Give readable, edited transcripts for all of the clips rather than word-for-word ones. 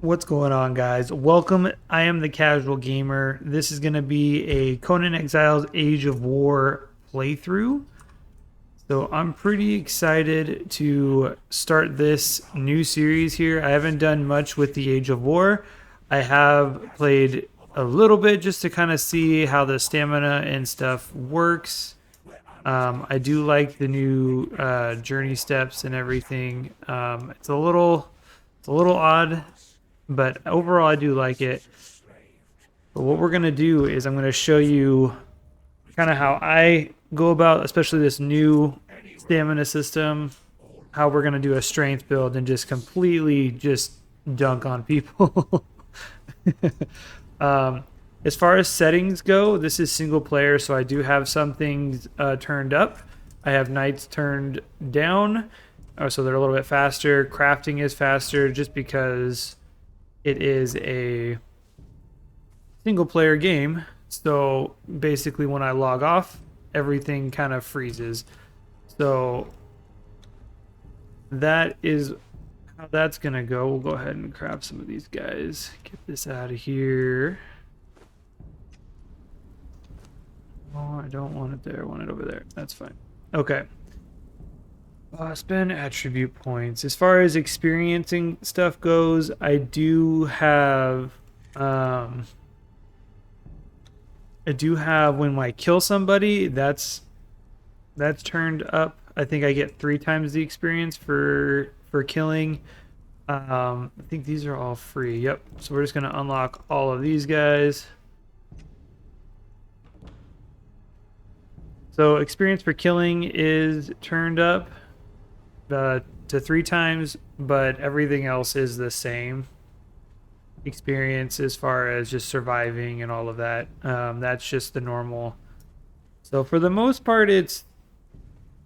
What's going on, guys? Welcome. I am the Casual Gamer. This is going to be a Conan Exiles Age of War playthrough. So I'm pretty excited to start this new series here. I haven't done much with the Age of War. I have played a little bit just to kind of see how the stamina and stuff works. I do like the new journey steps and everything. It's a little odd, but overall I do like it. But what we're going to do is I'm going to show you kind of how I go about, especially this new stamina system, how we're going to do a strength build and just completely just dunk on people. um, as far as settings go, this is single player, so I do have some things turned up. I have knights turned down, so they're a little bit faster. Crafting is faster just because it is a single player game. So basically when I log off, everything kind of freezes. So that is how that's going to go. We'll go ahead and craft some of these guys. Get this out of here. Oh, I don't want it there. I want it over there. That's fine. Okay. Spend attribute points. As far as experiencing stuff goes, I do have when I kill somebody, that's turned up. I think I get 3 times the experience for killing. I think these are all free. Yep. So we're just gonna unlock all of these guys. So experience for killing is turned up to 3 times, but everything else is the same experience as far as just surviving and all of that. That's just the normal. So for the most part, it's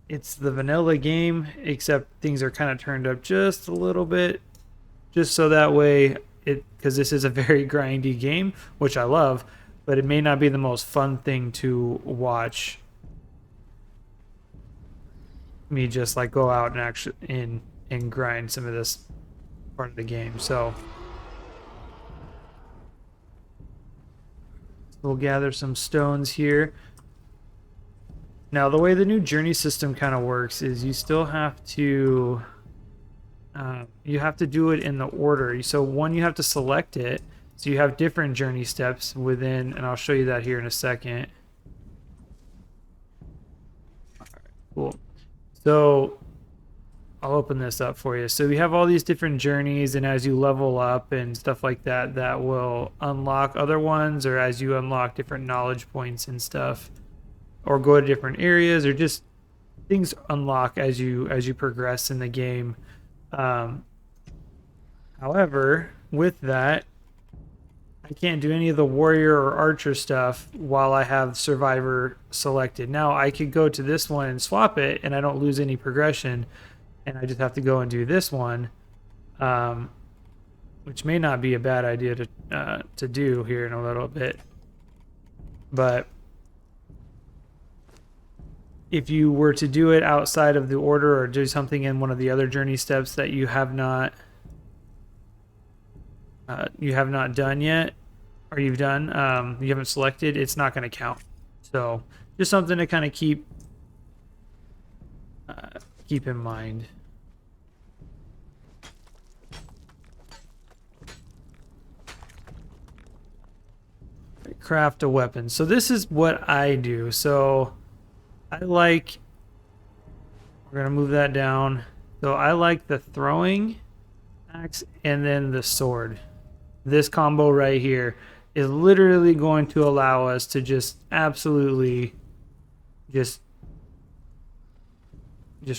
the vanilla game, except things are kind of turned up just a little bit, just so that way because this is a very grindy game, which I love, but it may not be the most fun thing to watch me just like go out and actually and grind some of this part of the game. So we'll gather some stones here. Now the way the new journey system kind of works is you still have to do it in the order. So one, you have to select it, so you have different journey steps within, and I'll show you that here in a second. All right, cool. So I'll open this up for you. So we have all these different journeys, and as you level up and stuff like that, that will unlock other ones, or as you unlock different knowledge points and stuff, or go to different areas, or just things unlock as you progress in the game. However, with that, I can't do any of the warrior or archer stuff while I have survivor selected. Now I could go to this one and swap it, and I don't lose any progression, and I just have to go and do this one, which may not be a bad idea to do here in a little bit. But if you were to do it outside of the order or do something in one of the other journey steps that you have not done yet, or you haven't selected, it's not going to count. So just something to kind of keep in mind. Craft a weapon. So this is what I do. So we're gonna move that down. So I like the throwing axe and then the sword. This combo right here is literally going to allow us to just absolutely just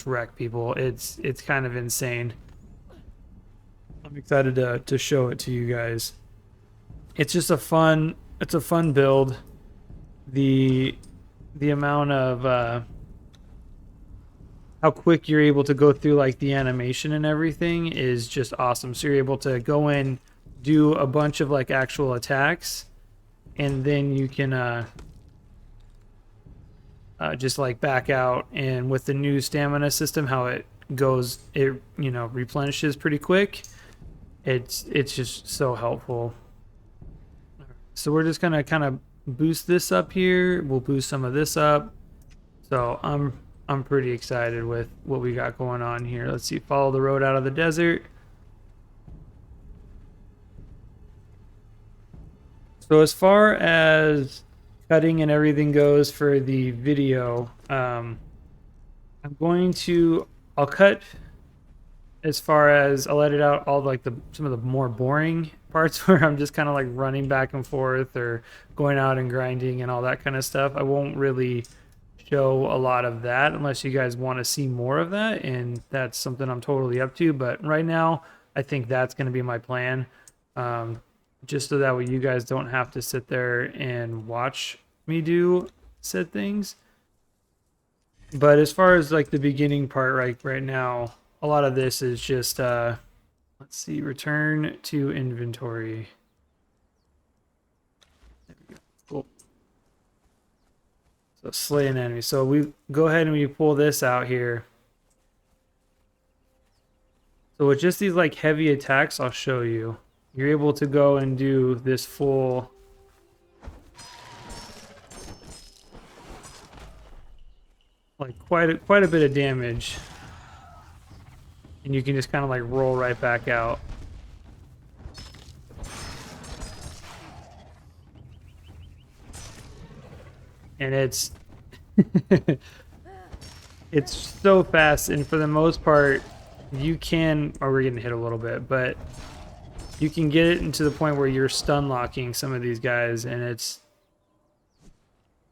wreck people. It's kind of insane. I'm excited to show it to you guys. It's just a fun build. The amount of how quick you're able to go through like the animation and everything is just awesome. So you're able to go in, do a bunch of like actual attacks, and then you can just like back out. And with the new stamina system, how it goes, it replenishes pretty quick, it's just so helpful. So we're just gonna kind of boost this up here. We'll boost some of this up. So I'm pretty excited with what we got going on here. Let's see, follow the road out of the desert. So as far as cutting and everything goes for the video, I'll cut as far as I'll edit out all like some of the more boring parts where I'm just kind of like running back and forth or going out and grinding and all that kind of stuff. I won't really show a lot of that unless you guys want to see more of that, and that's something I'm totally up to. But right now, I think that's going to be my plan, just so that way you guys don't have to sit there and watch me do said things. But as far as like the beginning part, right now, a lot of this is just let's see, return to inventory. There we go. Cool. So slay an enemy. So we go ahead and we pull this out here. So with just these like heavy attacks, I'll show you. You're able to go and do this full like quite a bit of damage. And you can just kind of like roll right back out. And it's it's so fast, and for the most part you can, or we're getting hit a little bit, but you can get it into the point where you're stun locking some of these guys, and it's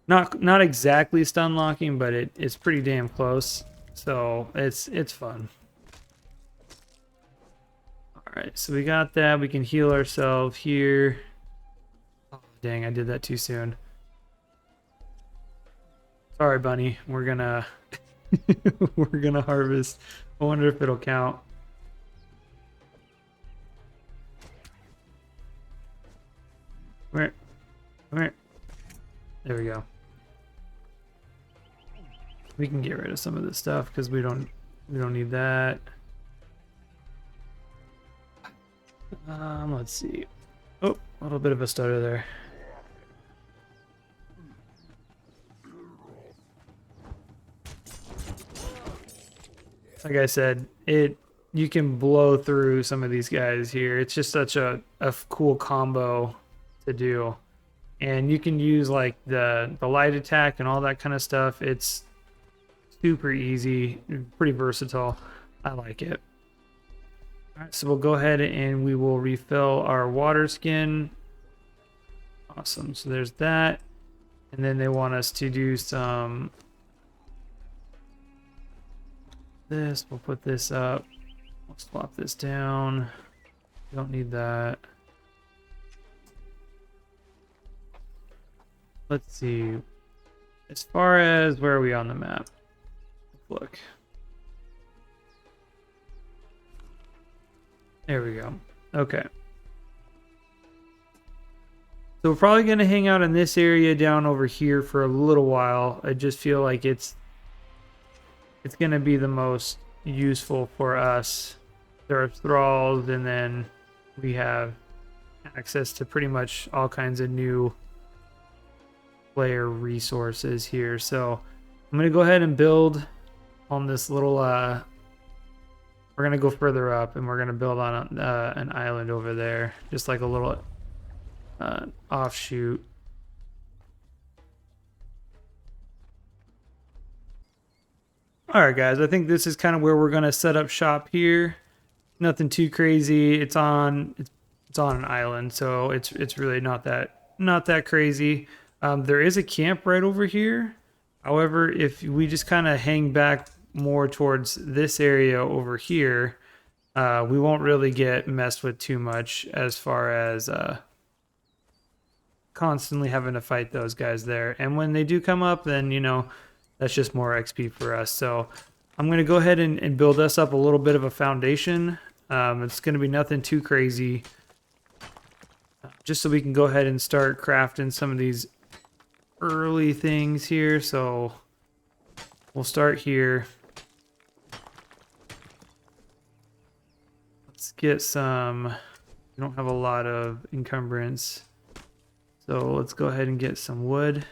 not exactly stun locking, but it's pretty damn close. So it's fun. Alright, so we got that. We can heal ourselves here. Oh, dang, I did that too soon. Sorry, bunny. We're gonna we're gonna harvest. I wonder if it'll count. Come here. There we go. We can get rid of some of this stuff because we don't need that. Let's see. Oh, a little bit of a stutter there. Like I said, you can blow through some of these guys here. It's just such a cool combo to do. And you can use like the light attack and all that kind of stuff. It's super easy, pretty versatile. I like it. All right, so we'll go ahead and we will refill our water skin. Awesome, so there's that. And then they want us to do some this. We'll put this up. We'll swap this down. Don't need that. Let's see. As far as where are we on the map? Let's look. There we go. Okay. So we're probably going to hang out in this area down over here for a little while. I just feel like it's going to be the most useful for us. There are thralls, and then we have access to pretty much all kinds of new player resources here. So I'm going to go ahead and build on this little we're going to go further up, and we're going to build on an island over there, just like a little offshoot. Alright guys, I think this is kind of where we're going to set up shop here. Nothing too crazy. It's on an island, so it's really not that crazy. There is a camp right over here. However, if we just kind of hang back more towards this area over here, we won't really get messed with too much as far as constantly having to fight those guys there. And when they do come up, then, you know, that's just more XP for us. So I'm going to go ahead and build us up a little bit of a foundation. It's going to be nothing too crazy. Just so we can go ahead and start crafting some of these early things here. So we'll start here. Let's get some. We don't have a lot of encumbrance. So let's go ahead and get some wood.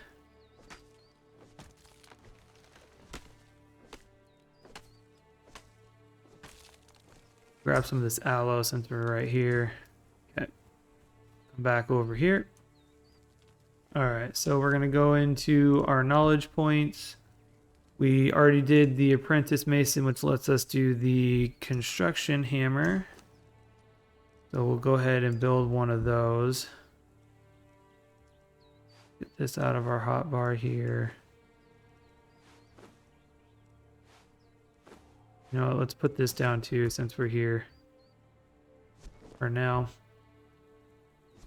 Grab some of this aloe since we're right here. Okay. Come back over here. All right, so we're gonna go into our knowledge points. We already did the apprentice mason, which lets us do the construction hammer. So we'll go ahead and build one of those. Get this out of our hotbar here. You know what, let's put this down too since we're here for now.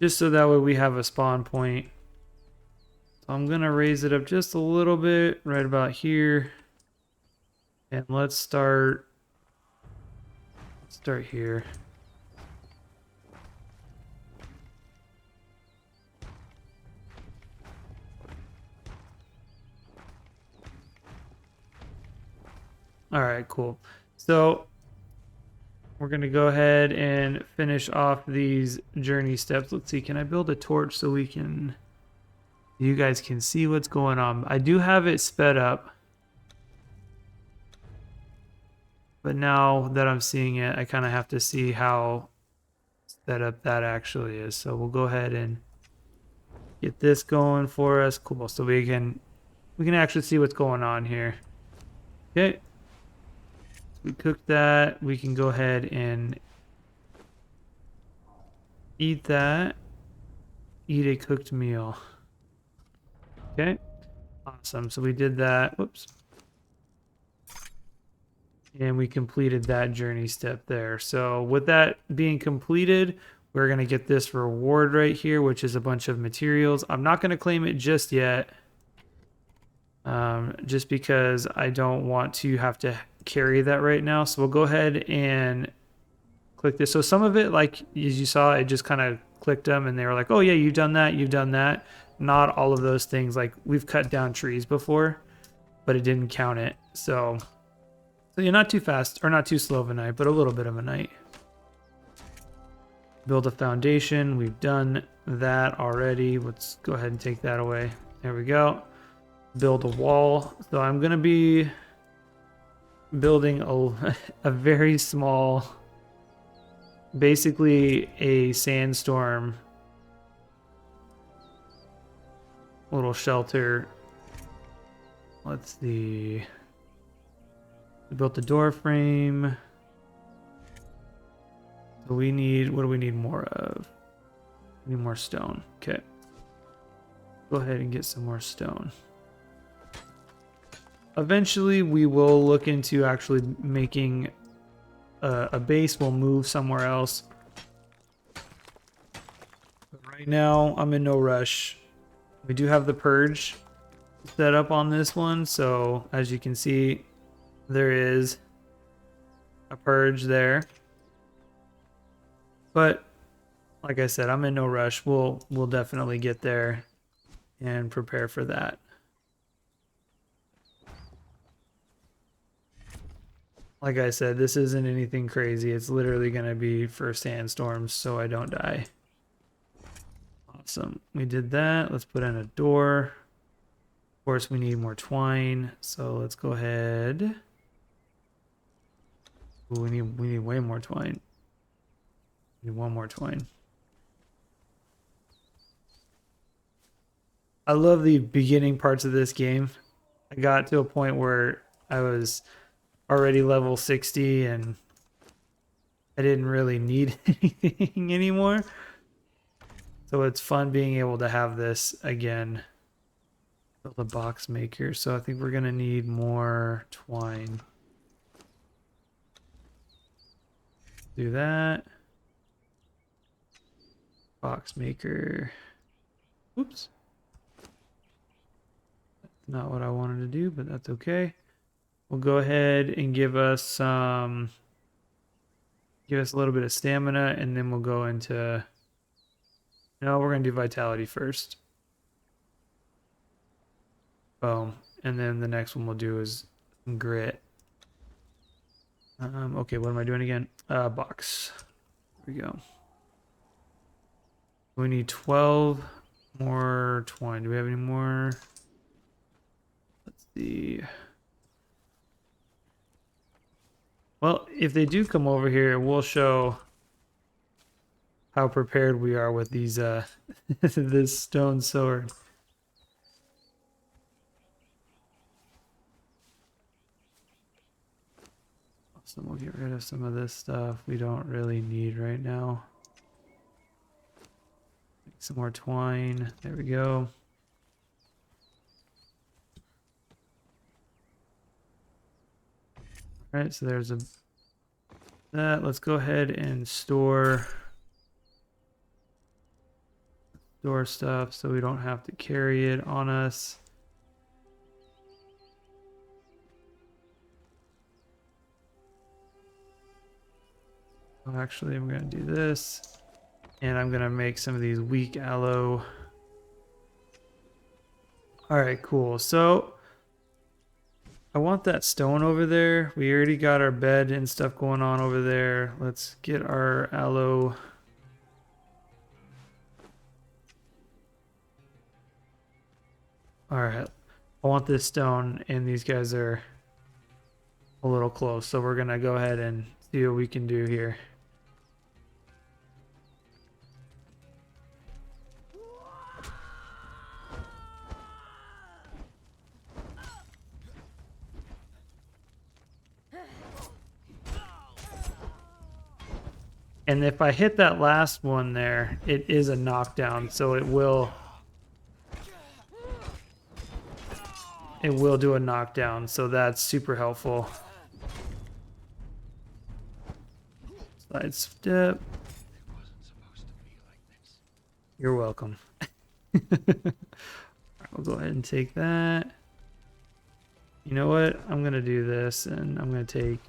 Just so that way we have a spawn point. So I'm gonna raise it up just a little bit right about here. And let's start here. All right, cool. So we're gonna go ahead and finish off these journey steps. Let's see, can I build a torch so you guys can see what's going on? I do have it sped up, but now that I'm seeing it, I kind of have to see how sped up that actually is. So we'll go ahead and get this going for us. Cool. So we can actually see what's going on here. Okay. We cooked that. We can go ahead and eat that. Eat a cooked meal. Okay. Awesome. So we did that. Whoops. And we completed that journey step there. So with that being completed, we're going to get this reward right here, which is a bunch of materials. I'm not going to claim it just yet. Just because I don't want to have to carry that right now. So we'll go ahead and click this. So some of it, like as you saw, it just kind of clicked them and they were like, oh yeah, you've done that, you've done that. Not all of those things. Like we've cut down trees before, but it didn't count it. So you're not too fast or not too slow of a night, but a little bit of a night. Build a foundation. We've done that already. Let's go ahead and take that away. There we go. Build a wall. So I'm going to be building a very small, basically a sandstorm little shelter. Let's see. We built the door frame. So we need, what do we need more of? We need more stone. Okay. Go ahead and get some more stone. Eventually, we will look into actually making a base. We'll move somewhere else. But right now, I'm in no rush. We do have the purge set up on this one. So as you can see, there is a purge there. But like I said, I'm in no rush. We'll definitely get there and prepare for that. Like I said, this isn't anything crazy. It's literally going to be for sandstorms so I don't die. Awesome. We did that. Let's put in a door. Of course, we need more twine. So let's go ahead. Ooh, we need way more twine. We need one more twine. I love the beginning parts of this game. I got to a point where I was already level 60 and I didn't really need anything anymore. So it's fun being able to have this again. Build a box maker. So I think we're going to need more twine. Do that. Box maker. Oops. That's not what I wanted to do, but that's okay. We'll go ahead and give us a little bit of stamina, and then we'll go into. No, we're gonna do vitality first. Boom, and then the next one we'll do is grit. Okay, what am I doing again? Box. we go. We need 12 more twine. Do we have any more? Let's see. Well, if they do come over here, we'll show how prepared we are with these this stone sword. So we'll get rid of some of this stuff we don't really need right now. Make some more twine. There we go. All right, so there's that. Let's go ahead and store stuff so we don't have to carry it on us. Oh, actually, I'm going to do this. And I'm going to make some of these weak aloe. All right, cool. So I want that stone over there. We already got our bed and stuff going on over there. Let's get our aloe. All right. I want this stone, and these guys are a little close. So we're going to go ahead and see what we can do here. And if I hit that last one there, it is a knockdown, so it will do a knockdown, so that's super helpful. Side step. You're welcome. I'll go ahead and take that. You know what? I'm gonna do this, and I'm gonna take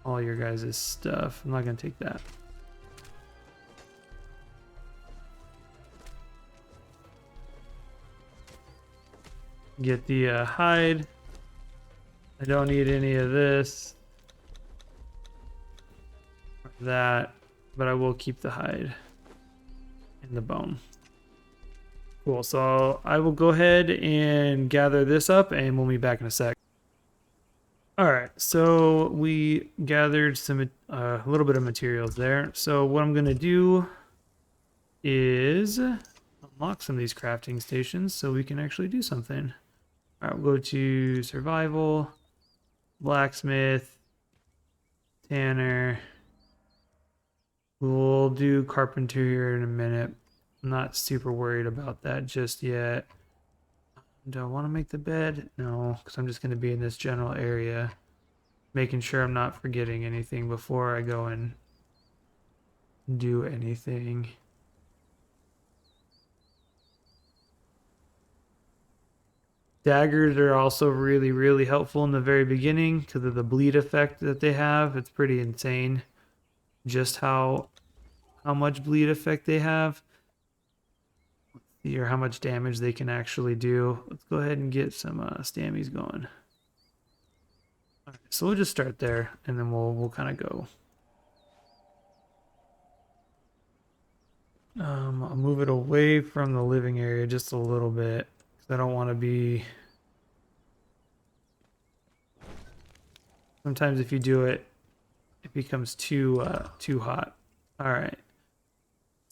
all your guys' stuff. I'm not gonna take that. Get the hide. I don't need any of this or that, but I will keep the hide and the bone. Cool, so I will go ahead and gather this up and we'll be back in a sec. All right, so we gathered some a little bit of materials there. So what I'm gonna do is unlock some of these crafting stations so we can actually do something. All right, we'll go to survival, blacksmith, tanner. We'll do carpenter here in a minute. I'm not super worried about that just yet. Do I want to make the bed? No, because I'm just going to be in this general area, making sure I'm not forgetting anything before I go and do anything. Daggers are also really, really helpful in the very beginning because of the bleed effect that they have. It's pretty insane just how much bleed effect they have. Let's see, or how much damage they can actually do. Let's go ahead and get some stammies going. All right, so we'll just start there and then we'll kind of go. I'll move it away from the living area just a little bit. I don't want to be. Sometimes if you do it, it becomes too hot. All right.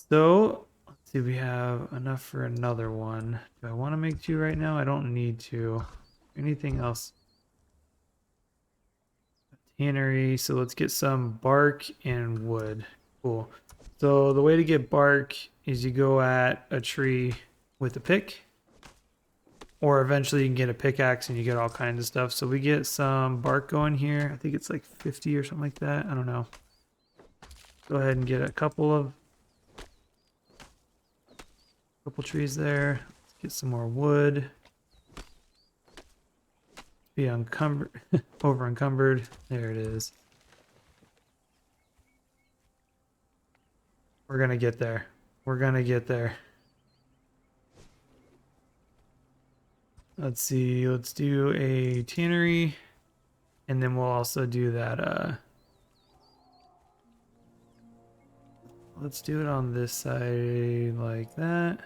So let's see. We have enough for another one. Do I want to make two right now? I don't need to. Anything else? Tannery. So let's get some bark and wood. Cool. So the way to get bark is you go at a tree with a pick. Or eventually you can get a pickaxe and you get all kinds of stuff. So we get some bark going here. I think it's like 50 or something like that. I don't know. Go ahead and get a couple trees there. Let's get some more wood. Be encumbered, over encumbered. There it is. We're gonna get there. We're gonna get there. Let's see, let's do a tannery, and then we'll also do that, let's do it on this side like that.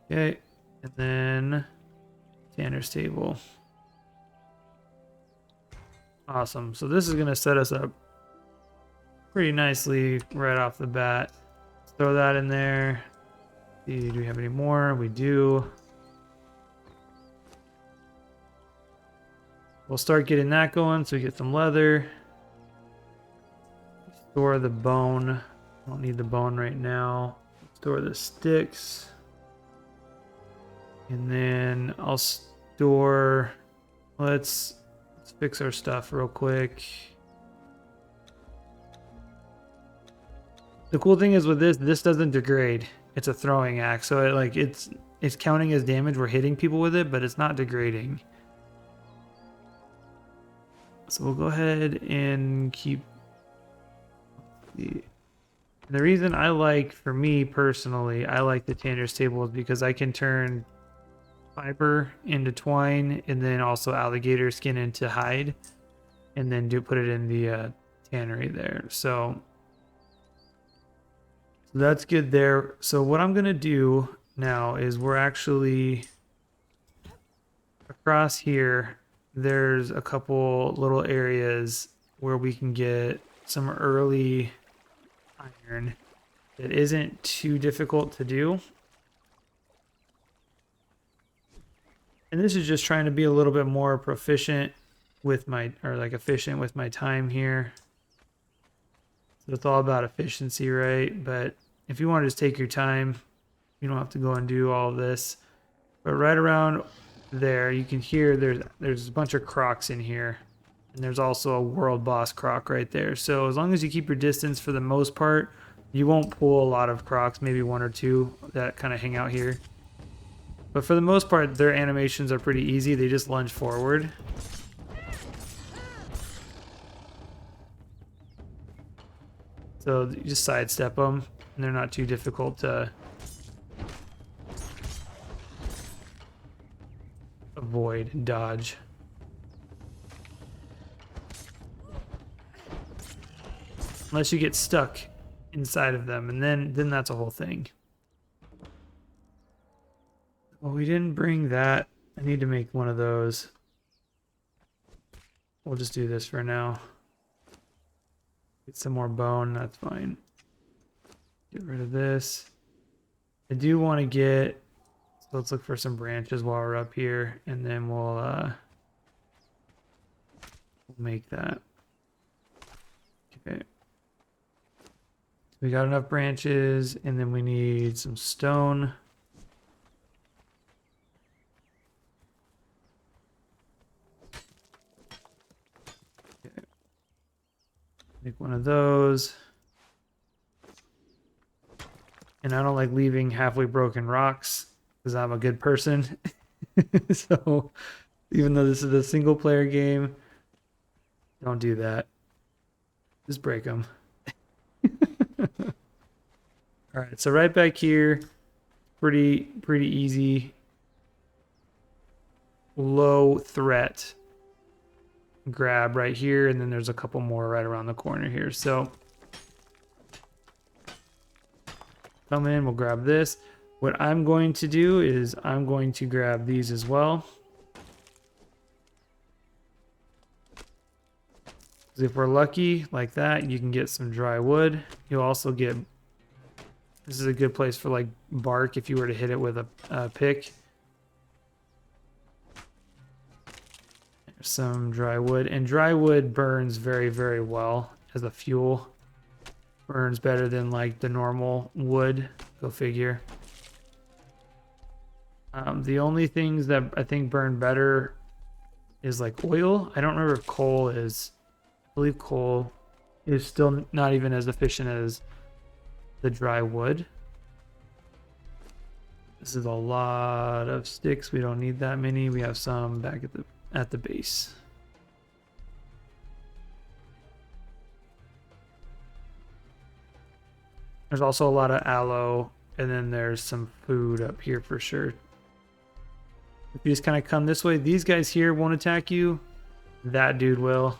Okay, and then Tanner's table. Awesome. So this is going to set us up pretty nicely right off the bat. Let's throw that in there. See, do we have any more? We do. We'll start getting that going so we get some leather. Store the bone. I don't need the bone right now. Store the sticks. And then I'll store... Let's fix our stuff real quick. The cool thing is with this doesn't degrade. It's a throwing axe, so it's counting as damage. We're hitting people with it, but it's not degrading. So we'll go ahead and keep the reason I like, for me personally, I like the Tanner's table is because I can turn fiber into twine and then also alligator skin into hide and then put it in the tannery there. So that's good there. So what I'm gonna do now is we're actually across here. There's a couple little areas where we can get some early iron that isn't too difficult to do. And this is just trying to be a little bit more proficient with my, or like efficient with my time here. So it's all about efficiency, right? But if you want to just take your time, you don't have to go and do all of this. But right around there, you can hear there's a bunch of crocs in here. And there's also a world boss croc right there. So as long as you keep your distance for the most part, you won't pull a lot of crocs, maybe one or two that kind of hang out here. But for the most part, their animations are pretty easy. They just lunge forward. So you just sidestep them, and they're not too difficult to avoid and dodge. Unless you get stuck inside of them, and then that's a whole thing. Well, we didn't bring that. I need to make one of those. We'll just do this for now. Get some more bone, that's fine. Get rid of this. I do want to get... So let's look for some branches while we're up here, and then we'll make that. Okay. We got enough branches, and then we need some stone. Okay. Make one of those. And I don't like leaving halfway broken rocks because I'm a good person. So even though this is a single player game, don't do that. Just break them. All right, so right back here, pretty easy, low threat grab right here, and then there's a couple more right around the corner here. So come in, we'll grab this. What I'm going to do is I'm going to grab these as well. If we're lucky like that, you can get some dry wood. You'll also get, this is a good place for like bark if you were to hit it with a pick. There's some dry wood, and dry wood burns very well as a fuel. Burns better than like the normal wood, go figure. The only things that I think burn better is like oil. I don't remember if coal is. I believe coal is still not even as efficient as the dry wood. This is a lot of sticks. We don't need that many. We have some back at the base. There's also a lot of aloe, and then there's some food up here for sure. If you just kind of come this way, these guys here won't attack you. That dude will.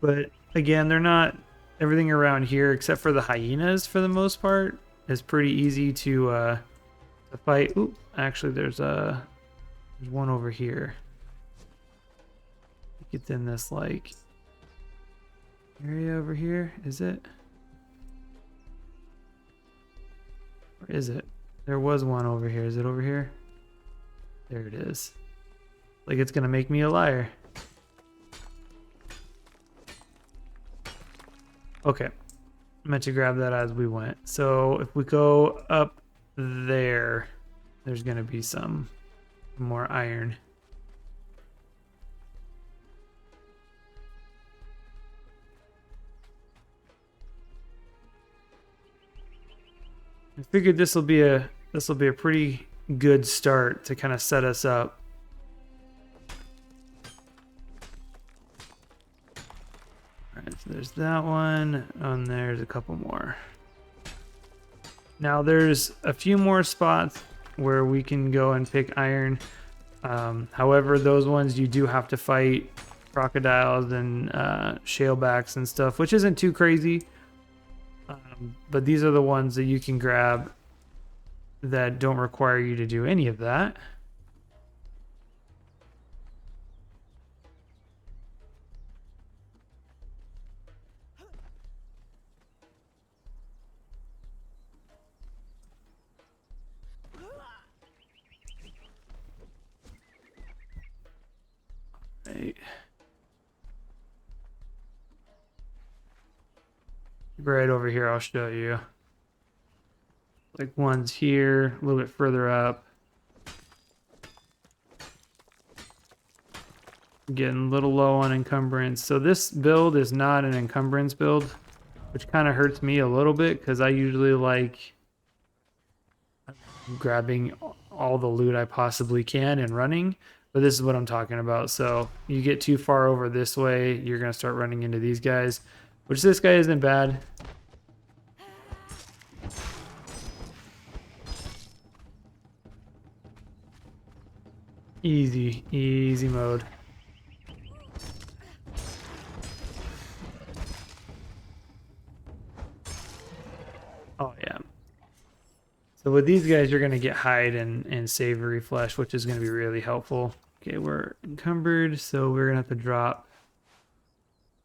But Again, they're not, everything around here except for the hyenas for the most part is pretty easy to fight. Ooh, actually there's one over here. It's in this like area over here, is it? Or is it? There was one over here. Is it over here? There it is. Like it's gonna make me a liar. Okay. I meant to grab that as we went. So if we go up there, there's gonna be some more iron. I figured this will be a pretty good start to kind of set us up. All right, so there's that one, and there's a couple more. Now there's a few more spots where we can go and pick iron. However, those ones you do have to fight crocodiles and shalebacks and stuff, which isn't too crazy. But these are the ones that you can grab that don't require you to do any of that. Right. Right over here, I'll show you. Like one's here, a little bit further up. Getting a little low on encumbrance. So this build is not an encumbrance build, which kind of hurts me a little bit because I usually like grabbing all the loot I possibly can and running. But this is what I'm talking about. So you get too far over this way, you're going to start running into these guys, which this guy isn't bad. Easy mode. Oh yeah. So with these guys, you're going to get hide and savory flesh, which is going to be really helpful. Okay, we're encumbered, so we're going to have to drop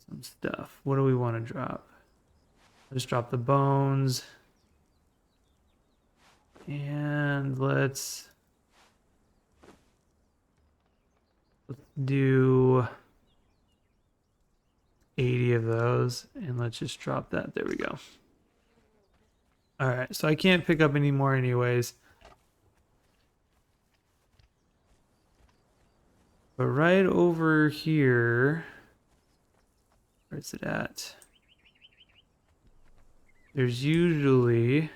some stuff. What do we want to drop? Let's drop the bones. And let's do 80 of those, and let's just drop that. There we go. All right, so I can't pick up any more anyways. But right over here, where's it at? There's usually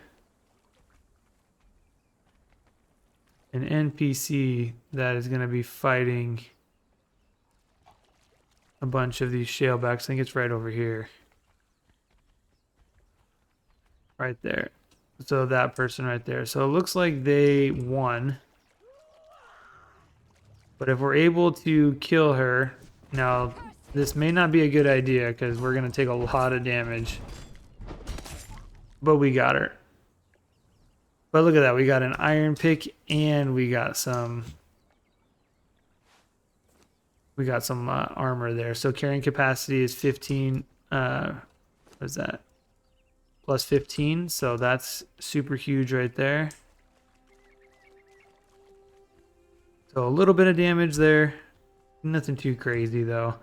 an NPC that is going to be fighting a bunch of these shalebacks. I think it's right over here. Right there. So that person right there. So it looks like they won. But if we're able to kill her, now this may not be a good idea because we're going to take a lot of damage. But we got her. But look at that. We got an iron pick and we got some armor there. So carrying capacity is 15. What is that? Plus 15. So that's super huge right there. So a little bit of damage there. Nothing too crazy though.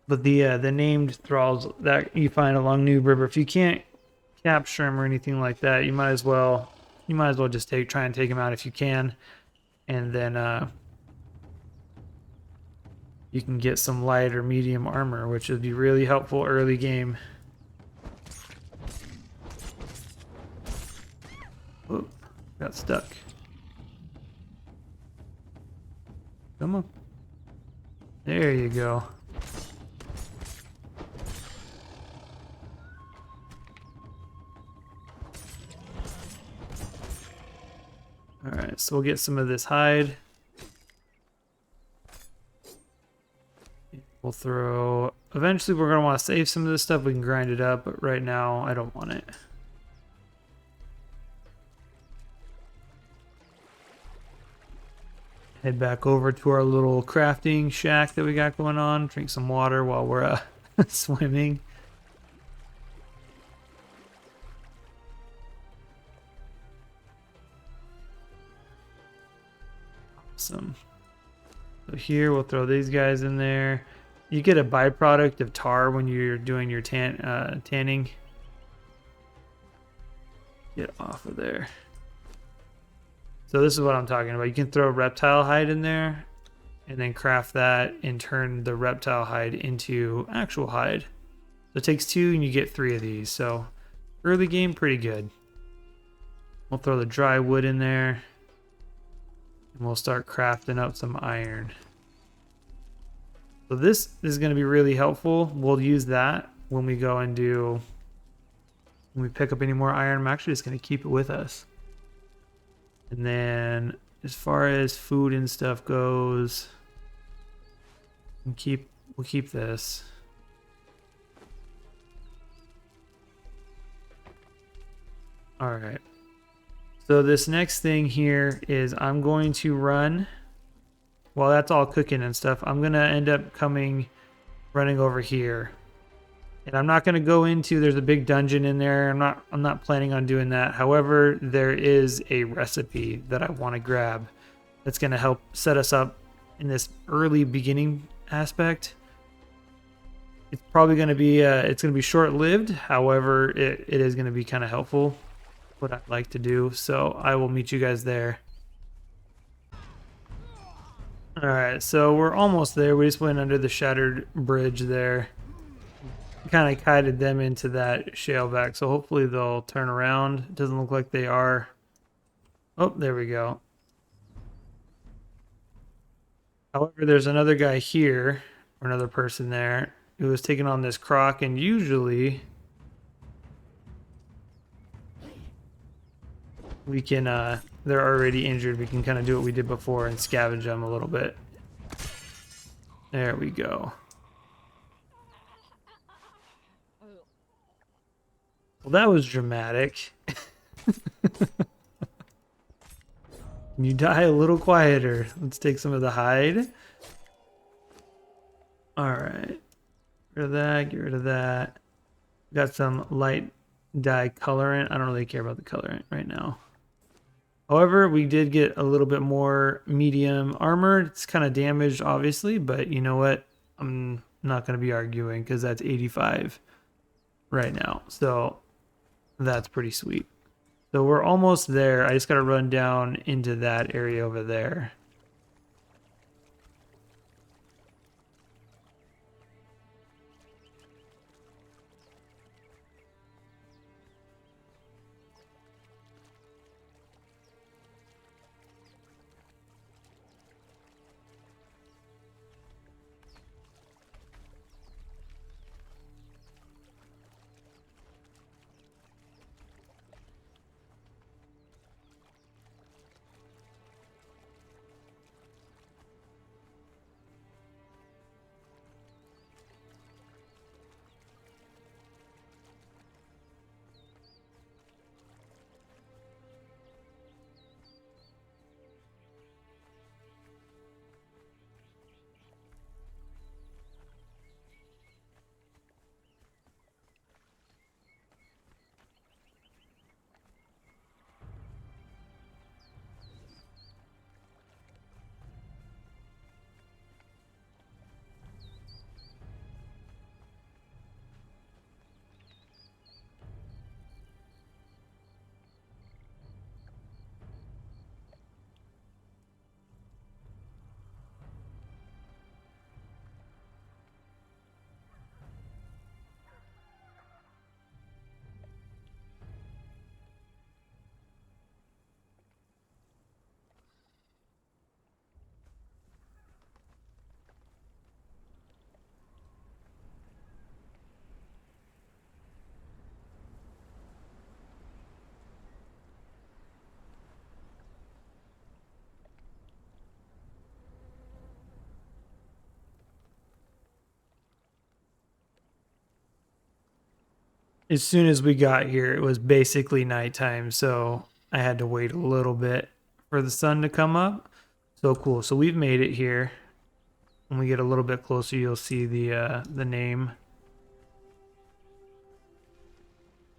But the named thralls that you find along Noob River, if you can't capture them or anything like that, you might as well just try and take them out if you can, and then you can get some light or medium armor, which would be really helpful early game. Whoop, got stuck. Come on. There you go. Alright, so we'll get some of this hide. We'll throw... Eventually we're going to want to save some of this stuff. We can grind it up, but right now I don't want it. Head back over to our little crafting shack that we got going on. Drink some water while we're swimming. Awesome. So here we'll throw these guys in there. You get a byproduct of tar when you're doing your tanning. Get off of there. So this is what I'm talking about. You can throw reptile hide in there and then craft that and turn the reptile hide into actual hide. So it takes 2 and you get 3 of these. So early game, pretty good. We'll throw the dry wood in there and we'll start crafting up some iron. So this is going to be really helpful. We'll use that when we go and when we pick up any more iron. I'm actually just going to keep it with us. And then as far as food and stuff goes, we'll keep this. All right. So this next thing here is I'm going to run, while that's all cooking and stuff, I'm going to end up running over here. And I'm not going to go into, there's a big dungeon in there. I'm not planning on doing that. However, there is a recipe that I want to grab that's going to help set us up in this early beginning aspect. It's probably going to be it's going to be short-lived. However, it is going to be kind of helpful, what I'd like to do. So I will meet you guys there. All right, so we're almost there. We just went under the shattered bridge there. Kind of kited them into that shale back, so hopefully they'll turn around. It doesn't look like they are. Oh, there we go. However, there's another guy here, or another person there, who was taking on this croc, and usually we can, they're already injured, we can kind of do what we did before and scavenge them a little bit. There we go. Well, that was dramatic. Can you die a little quieter? Let's take some of the hide. Alright. Get rid of that, get rid of that. Got some light dye colorant. I don't really care about the colorant right now. However, we did get a little bit more medium armor. It's kind of damaged, obviously, but you know what? I'm not going to be arguing because that's 85 right now. So that's pretty sweet. So we're almost there. I just got to run down into that area over there. as soon as we got here, it was basically nighttime, so I had to wait a little bit for the sun to come up. So cool. So we've made it here. When we get a little bit closer, you'll see the name.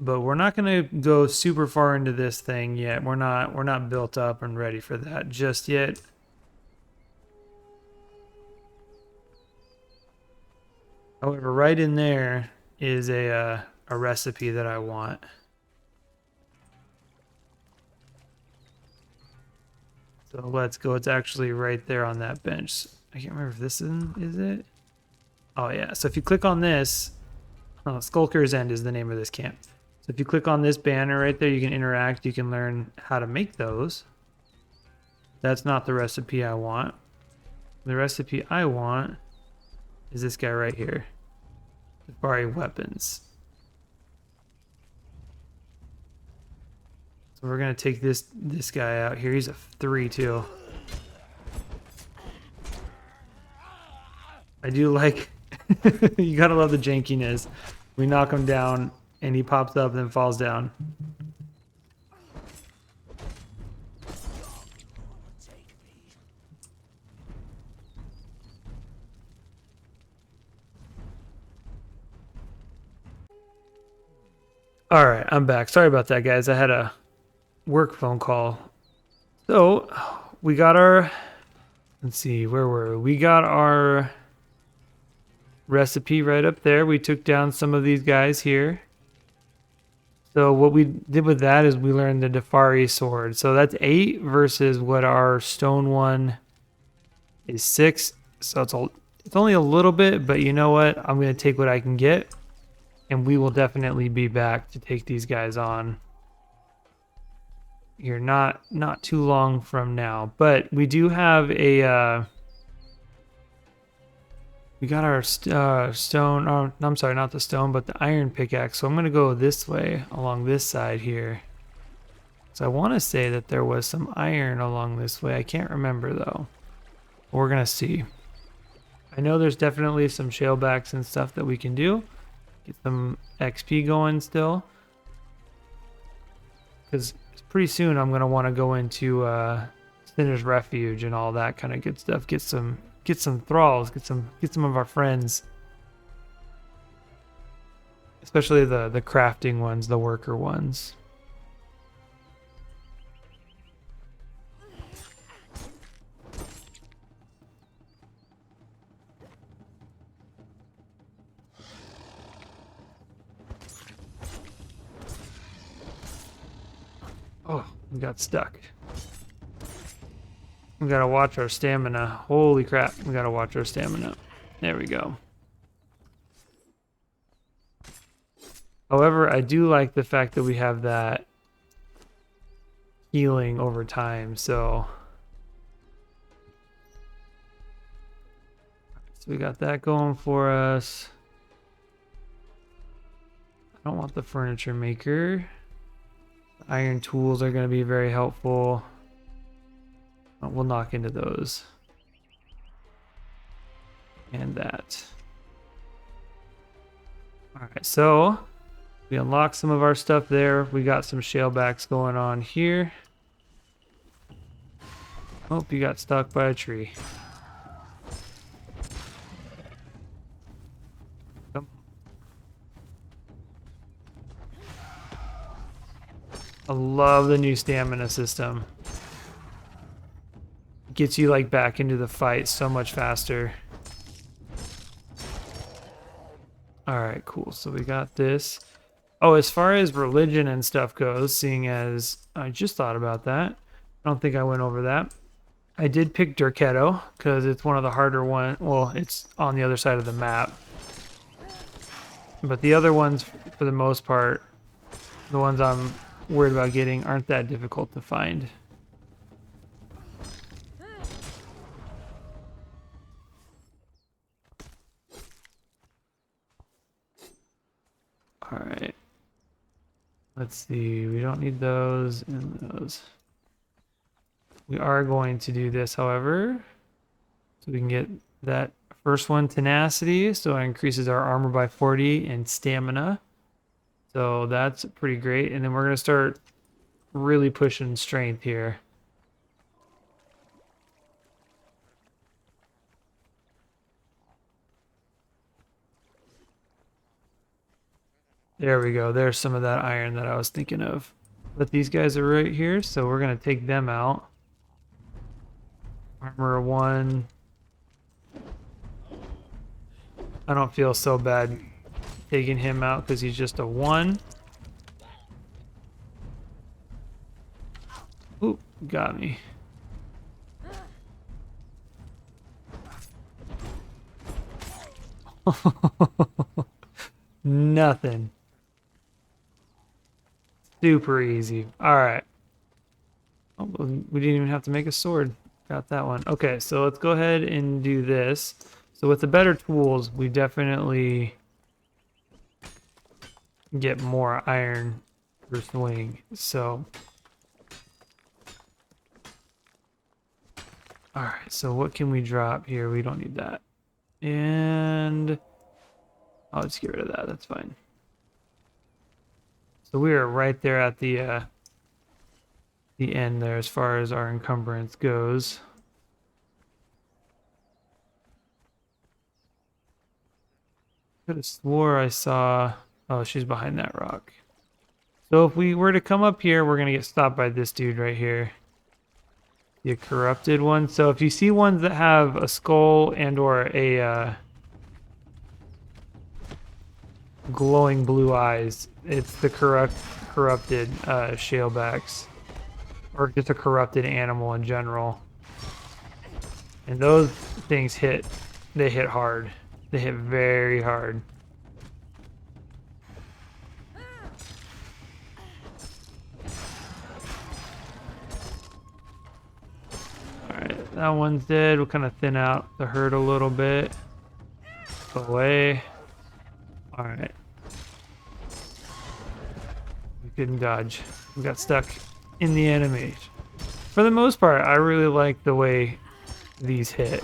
But we're not going to go super far into this thing yet. We're not built up and ready for that just yet. However, right in there is a recipe that I want. So let's go. It's actually right there on that bench. I can't remember if this is it. Oh yeah. So if you click on this, Skulker's End is the name of this camp. So if you click on this banner right there, you can interact. You can learn how to make those. That's not the recipe I want. The recipe I want is this guy right here. Safari weapons. So we're gonna take this guy out here. He's a 3 too. I do like. You gotta love the jankiness. We knock him down, and he pops up and then falls down. All right, I'm back. Sorry about that, guys. I had a work phone call. So we got our. Let's see, where were we? We got our recipe right up there. We took down some of these guys here. So what we did with that is we learned the Defari sword. So that's 8 versus what our stone one is 6. So it's only a little bit, but you know what? I'm going to take what I can get, and we will definitely be back to take these guys on. You're not too long from now, but we do have a we got our stone. Oh, I'm sorry, not the stone, but the iron pickaxe. So I'm gonna go this way along this side here. So I want to say that there was some iron along this way. I can't remember though. We're gonna see. I know there's definitely some shalebacks and stuff that we can do. Get some XP going still. Because pretty soon I'm gonna want to go into Sinner's Refuge and all that kind of good stuff. Get some thralls, get some of our friends. Especially the crafting ones, the worker ones. Oh, we got stuck. We gotta watch our stamina. Holy crap, we gotta watch our stamina. There we go. However, I do like the fact that we have that healing over time, so we got that going for us. I don't want the furniture maker. The iron tools are going to be very helpful. We'll knock into those. And that. Alright, so we unlocked some of our stuff there. We got some shalebacks going on here. Oh, you got stuck by a tree. Come. I love the new stamina system. Gets you like back into the fight so much faster. Alright, cool. So we got this. Oh, as far as religion and stuff goes, seeing as I just thought about that. I don't think I went over that. I did pick Durketo because it's one of the harder ones. Well, it's on the other side of the map. But the other ones, for the most part, the ones I'm worried about getting aren't that difficult to find. All right. Let's see. We don't need those and those. We are going to do this, however, so we can get that first one, tenacity. So it increases our armor by 40 and stamina. So that's pretty great. And then we're going to start really pushing strength here. There we go. There's some of that iron that I was thinking of. But these guys are right here, so we're going to take them out. Armor 1. I don't feel so bad taking him out because he's just a 1. Ooh, got me. Nothing. Super easy. All right. Oh, we didn't even have to make a sword. Got that one. Okay, so let's go ahead and do this. So with the better tools, we definitely get more iron per swing. So, all right. So what can we drop here? We don't need that. And I'll just get rid of that. That's fine. So we are right there at the end there as far as our encumbrance goes. Could have swore I saw... Oh, she's behind that rock. So if we were to come up here, we're going to get stopped by this dude right here. The corrupted one. So if you see ones that have a skull and or a glowing blue eyes, it's the corrupted shalebacks. Or just a corrupted animal in general. And those things they hit hard. They hit very hard. Alright, that one's dead. We'll kind of thin out the herd a little bit. Away. Alright. We couldn't dodge. We got stuck in the enemy. For the most part, I really like the way these hit.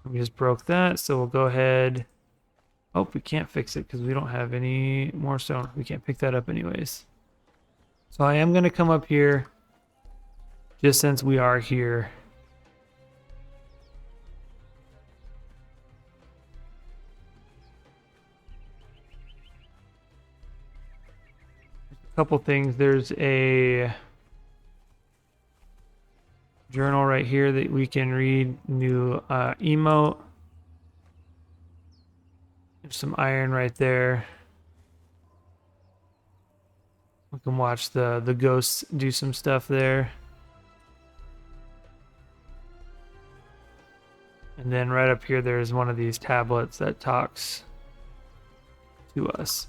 We just broke that, so we'll go ahead. Oh, we can't fix it because we don't have any more stone. We can't pick that up anyways. So I am going to come up here just since we are here. A couple things. There's a journal right here that we can read. New emote. There's some iron right there. We can watch the ghosts do some stuff there. And then right up here, there's one of these tablets that talks to us.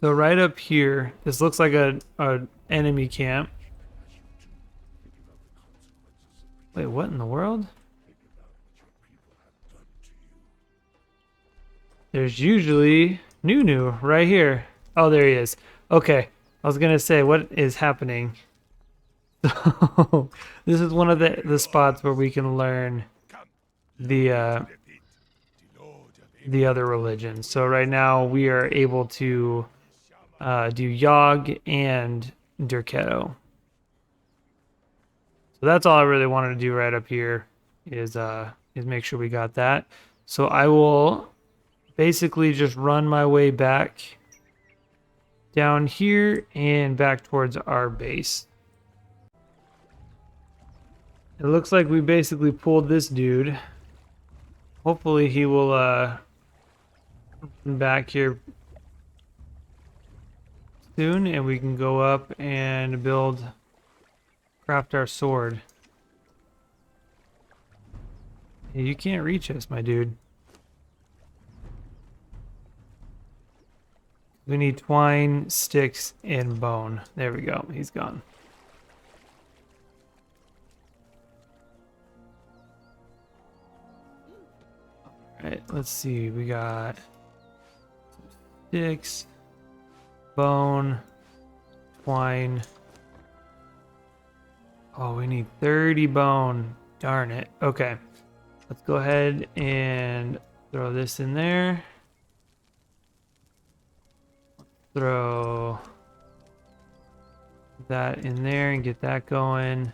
So right up here, this looks like a enemy camp. Wait, what in the world? There's usually Nunu right here. Oh, there he is. Okay, I was gonna say, what is happening? So this is one of the spots where we can learn the other religions. So right now we are able to do Yog and Durketo. So that's all I really wanted to do right up here is make sure we got that. So I will basically just run my way back down here and back towards our base. It looks like we basically pulled this dude. Hopefully he will come back here soon and we can go up and craft our sword. You can't reach us, my dude. We need twine, sticks, and bone. There we go. He's gone. Alright, let's see. We got sticks, bone, twine. Oh, we need 30 bone. Darn it. Okay. Let's go ahead and throw this in there. Throw that in there and get that going.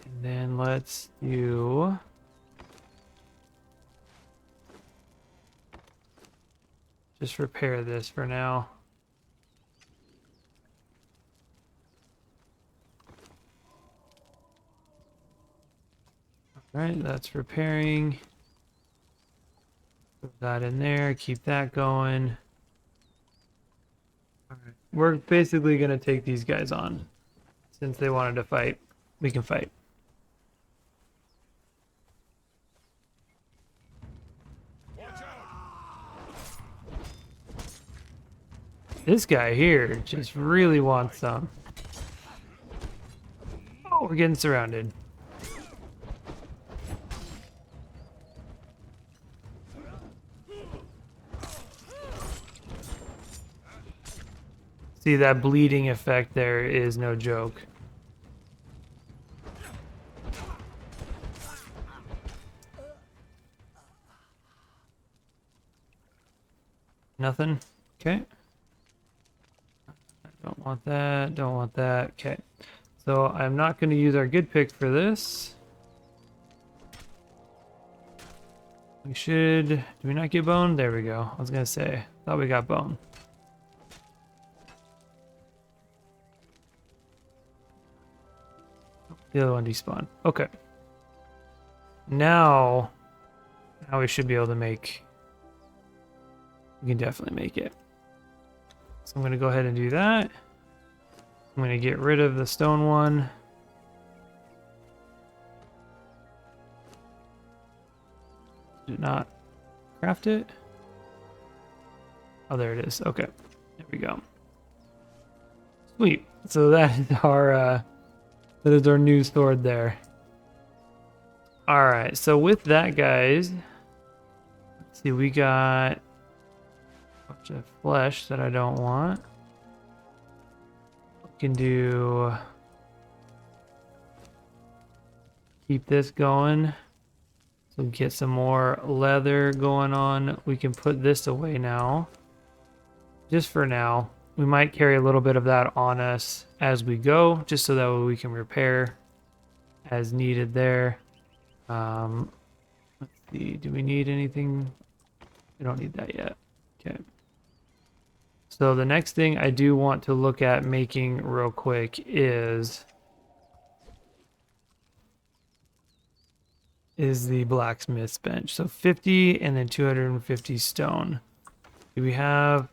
And then let's do... just repair this for now. Alright, that's repairing. Put that in there, keep that going. Alright, we're basically going to take these guys on. Since they wanted to fight, we can fight. This guy here just really wants some. Oh, we're getting surrounded. See, that bleeding effect there is no joke. Nothing? Okay. Don't want that, don't want that. Okay. So I'm not going to use our good pick for this. We should... do we not get bone? There we go. I was going to say, thought we got bone. The other one despawned. Okay. Now we should be able to make... we can definitely make it. So I'm going to go ahead and do that. I'm going to get rid of the stone one. Did not craft it. Oh, there it is. Okay. There we go. Sweet. So that is our new sword there. All right. So with that, guys, let's see. We got a bunch of flesh that I don't want. We can do... keep this going. So get some more leather going on. We can put this away now. Just for now. We might carry a little bit of that on us as we go, just so that way we can repair as needed there. Let's see, do we need anything? We don't need that yet. Okay. So the next thing I do want to look at making real quick is the blacksmith's bench. So 50 and then 250 stone. Do we have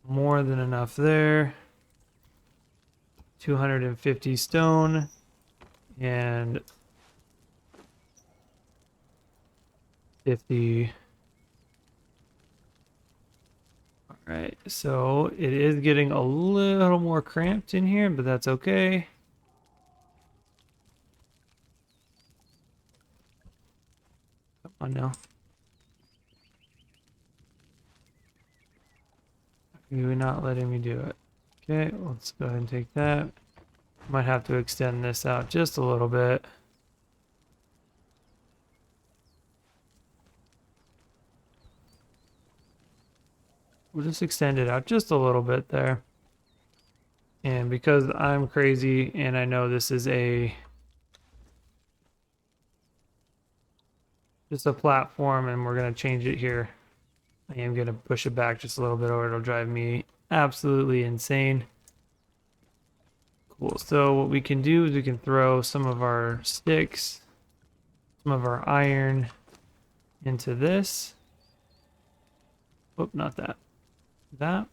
more than enough there. 250 stone and 50. All right, so it is getting a little more cramped in here, but that's okay. Come on now. You're not letting me do it. Okay, let's go ahead and take that. Might have to extend this out just a little bit. We'll just extend it out just a little bit there. And because I'm crazy and I know this is just a platform and we're going to change it here, I am going to push it back just a little bit or it'll drive me absolutely insane. Cool. So what we can do is we can throw some of our sticks, some of our iron into this. Oh, not that. That.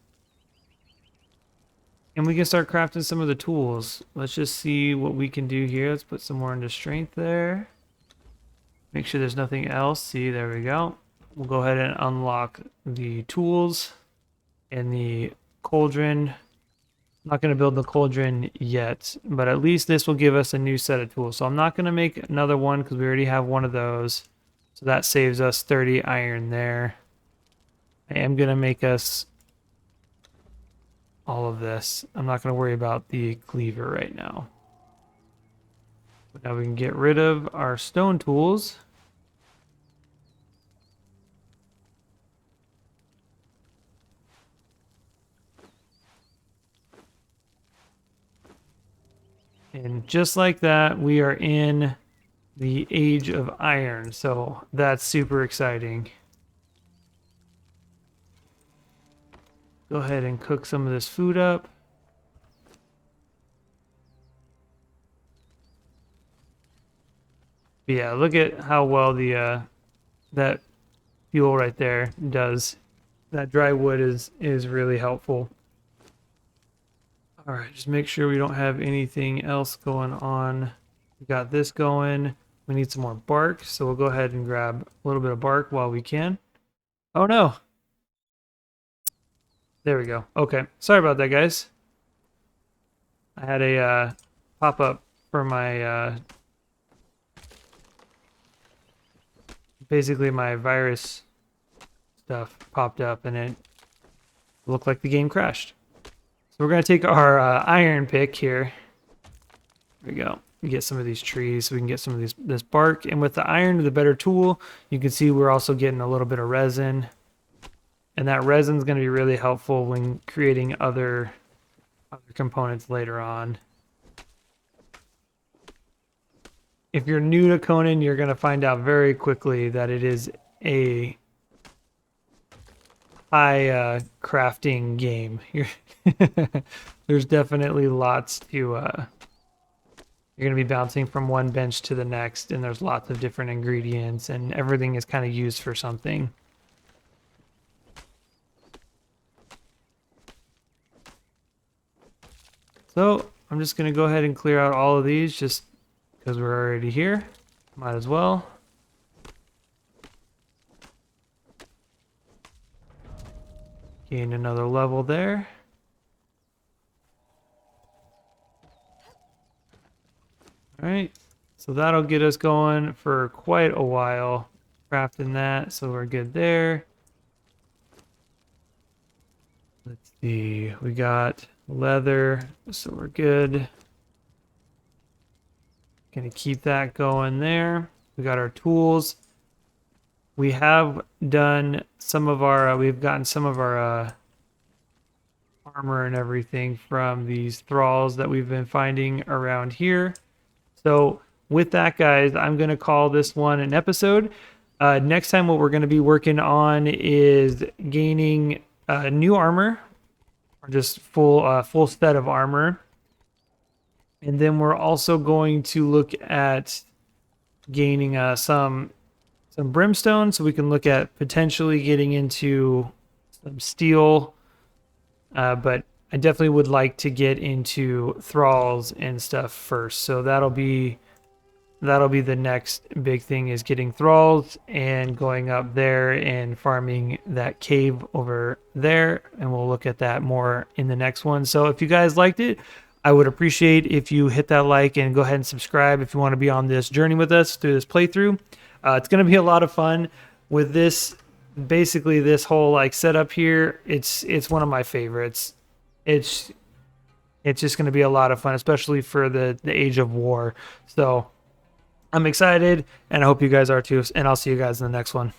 And we can start crafting some of the tools. Let's just see what we can do here. Let's put some more into strength there. Make sure there's nothing else. See, there we go. We'll go ahead and unlock the tools and the cauldron. I'm not going to build the cauldron yet, but at least this will give us a new set of tools. So I'm not going to make another one because we already have one of those. So that saves us 30 iron there. I am going to make us all of this. I'm not going to worry about the cleaver right now. But now we can get rid of our stone tools. And just like that, we are in the Age of Iron. So that's super exciting. Go ahead and cook some of this food up. But yeah, look at how well the that fuel right there does. That dry wood is really helpful. All right, just make sure we don't have anything else going on. We got this going. We need some more bark, so we'll go ahead and grab a little bit of bark while we can. Oh no. There we go. Okay, sorry about that, guys. I had a pop-up for my basically my virus stuff popped up and it looked like the game crashed. So we're going to take our iron pick here. There we go. Get some of these trees so we can get some of this bark. And with the iron, the better tool, you can see we're also getting a little bit of resin. And that resin is going to be really helpful when creating other components later on. If you're new to Conan, you're going to find out very quickly that it is a high crafting game. There's definitely lots to you're going to be bouncing from one bench to the next, and there's lots of different ingredients, and everything is kind of used for something. So I'm just going to go ahead and clear out all of these just because we're already here. Might as well. Gain another level there. All right, so that'll get us going for quite a while, crafting that, so we're good there. Let's see, we got leather, so we're good. Gonna keep that going there. We got our tools. We have done some of our, we've gotten some of our armor and everything from these thralls that we've been finding around here. So with that, guys, I'm going to call this one an episode. Next time, what we're going to be working on is gaining new armor, or just full set of armor. And then we're also going to look at gaining some brimstone, so we can look at potentially getting into some steel. But I definitely would like to get into thralls and stuff first. So that'll be the next big thing, is getting thralls and going up there and farming that cave over there. And we'll look at that more in the next one. So if you guys liked it, I would appreciate if you hit that like and go ahead and subscribe if you want to be on this journey with us through this playthrough. It's going to be a lot of fun with this. Basically, this whole like setup here, it's one of my favorites. It's just going to be a lot of fun, especially for the Age of War. So I'm excited, and I hope you guys are too. And I'll see you guys in the next one.